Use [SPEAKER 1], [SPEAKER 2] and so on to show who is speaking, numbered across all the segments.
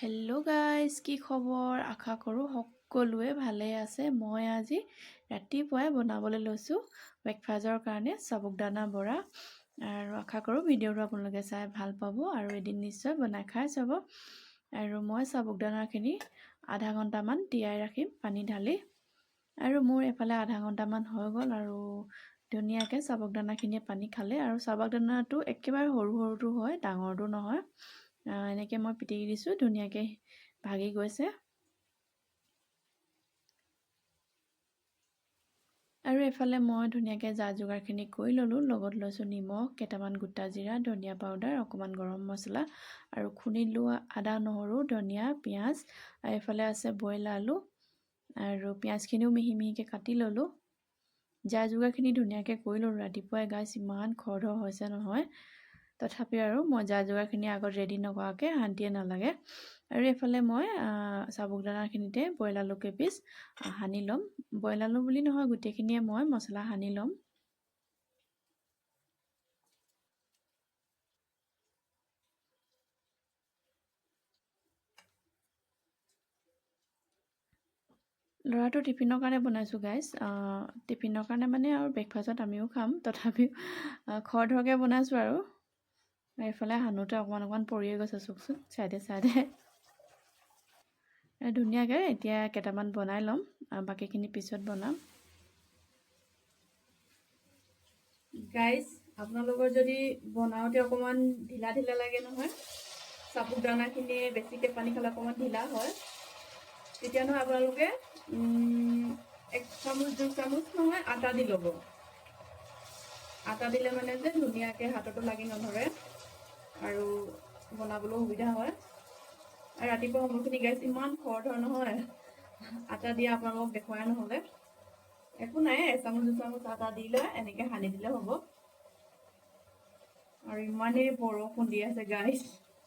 [SPEAKER 1] Hello' guys, কি খবৰ? আশা কৰোঁ সকলোৱে ভালে আছে। মই আজি ৰাতিপুৱাই বনাবলৈ লৈছোঁ ব্ৰেকফাষ্টৰ কাৰণে সাবুদানা বৰা। আৰু আশা কৰোঁ ভিডিঅ'টো আপোনালোকে চাই ভাল পাব আৰু এদিন নিশ্চয় বনাই খাই চাব। আৰু মই সাবুদানাখিনি আধা ঘণ্টামান তিয়াই ৰাখিম পানী ঢালি। আৰু মোৰ এফালে আধা ঘণ্টামান হৈ গ'ল আৰু ধুনীয়াকৈ সাবুদানাখিনিয়ে পানী খালে। আৰু সাবুদানাটো একেবাৰে সৰু সৰুটো হয়, ডাঙৰটো নহয়। এনেকৈ মই পিটিকি দিছোঁ, ধুনীয়াকৈ ভাগি গৈছে। আৰু এফালে মই ধুনীয়াকৈ যা যোগাৰখিনি কৰি ল'লোঁ। লগত লৈছোঁ নিমখ, কেইটামান গোটা জিৰা, ধনিয়া পাউডাৰ, অকণমান গৰম মছলা আৰু খুন্দি লোৱা আদা, নহৰু, ধনিয়া, পিঁয়াজ। আৰু এফালে আছে বইল আলু আৰু পিঁয়াজখিনিও মিহি মিহিকৈ কাটি ল'লোঁ। যা যোগাৰখিনি ধুনীয়াকৈ কৰি ল'লোঁ। ৰাতিপুৱাই গাইছ ইমান খৰধৰ হৈছে নহয়, তথাপি আৰু মই যা যোগাৰখিনি আগত ৰেডি নকৰাকৈ শান্তিয়ে নালাগে। আৰু এইফালে মই সাবুদানাখিনিতে বইল আলু কেইপিচ সানি ল'ম। বইল আলু বুলি নহয়, গোটেইখিনিয়ে মই মছলা সানি ল'ম। ল'ৰাটো টিফিনৰ কাৰণে বনাইছোঁ গাইজ। টিফিনৰ কাৰণে মানে আৰু ব্ৰেকফাষ্টত আমিও খাম, তথাপিও খৰধৰকৈ বনাইছোঁ আৰু। এইফালে সানোতে অকণমান অকণমান পৰিয়ে গৈছে, চাওকচোন চাইডে চাইডে। ধুনীয়াকৈ এতিয়া কেইটামান বনাই ল'ম, বাকীখিনি পিছত বনাম। গাইজ, আপোনালোকৰ যদি বনাওঁতে অকণমান ঢিলা ঢিলা লাগে নহয়, সাবুদানাখিনি বেছিকৈ পানী খালে অকণমান ঢিলা হয়, তেতিয়া নহয় আপোনালোকে 1 চামুচ 2 চামুচ নহয় আটা দি ল'ব। আটা দিলে মানে যে ধুনীয়াকৈ হাততো লাগি নধৰে আৰু বনাবলৈ সুবিধা হয়। আৰু ৰাতিপুৱা সময়খিনি গাইজ ইমান খৰধৰ নহয়, আটা দিয়া আপোনালোকক দেখুৱাই নহ'লে। একো নাই, 1 চামুচ 2 চামুচ আটা দি লৈ এনেকৈ সানি দিলে হ'ব। আৰু ইমানেই বৰষুণ দি আছে গাইজ,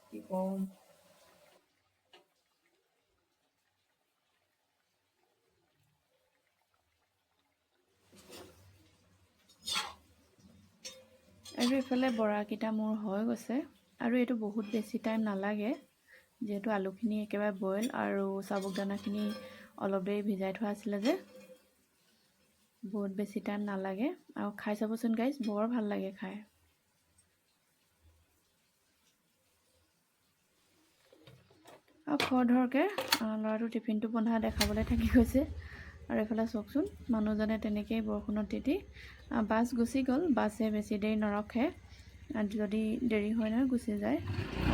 [SPEAKER 1] কি ক'ম। আৰু এইফালে বৰাকেইটা মোৰ হৈ গৈছে। আৰু এইটো বহুত বেছি টাইম নালাগে, যিহেতু আলুখিনি একেবাৰে বইল আৰু সাবুদানাখিনি অলপ দেৰি ভিজাই থোৱা আছিলে যে, বহুত বেছি টাইম নালাগে। আৰু খাই চাবচোন গাইজ, বৰ ভাল লাগে খাই। আৰু খৰধৰকৈ ল'ৰাটো টিফিনটো বন্ধা দেখাবলৈ থাকি গৈছে। আৰু এইফালে চাওকচোন, মানুহজনে তেনেকৈয়ে বৰষুণত তিতি বাছ গুচি গ'ল। বাছে বেছি দেৰি নৰখে, যদি দেৰি হয় নহয় গুচি যায়।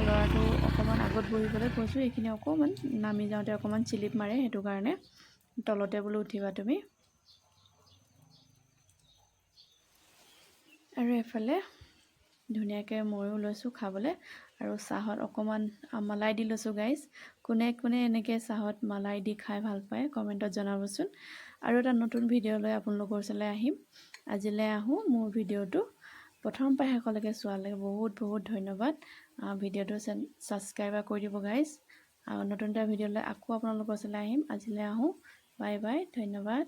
[SPEAKER 1] ল'ৰাটো অকণমান আগত বহিবলৈ কৈছোঁ, এইখিনি অকণমান নামি যাওঁতে অকণমান চিলিপ মাৰে, সেইটো কাৰণে তলতে বোলো উঠিবা তুমি। আৰু এফালে ধুনীয়াকৈ ময়ো লৈছোঁ খাবলৈ। আৰু চাহত অকণমান মালাই দি লৈছোঁ গাইজ। কোনে কোনে এনেকৈ চাহত মালাই দি খাই ভাল পায় কমেণ্টত জনাবচোন। আৰু এটা নতুন ভিডিঅ' লৈ আপোনালোকৰ ওচৰলৈ আহিম। আজিলৈ আহোঁ। মোৰ ভিডিঅ'টো প্ৰথম পৰা শেষলৈকে চোৱালৈকে বহুত বহুত ধন্যবাদ। ভিডিঅ'টো ছাবস্ক্ৰাইব কৰি দিব গাইজ। নতুন এটা ভিডিঅ' লৈ আকৌ আপোনালোকৰ ওচৰলৈ আহিম। আজিলৈ আহোঁ। বাই বাই, ধন্যবাদ।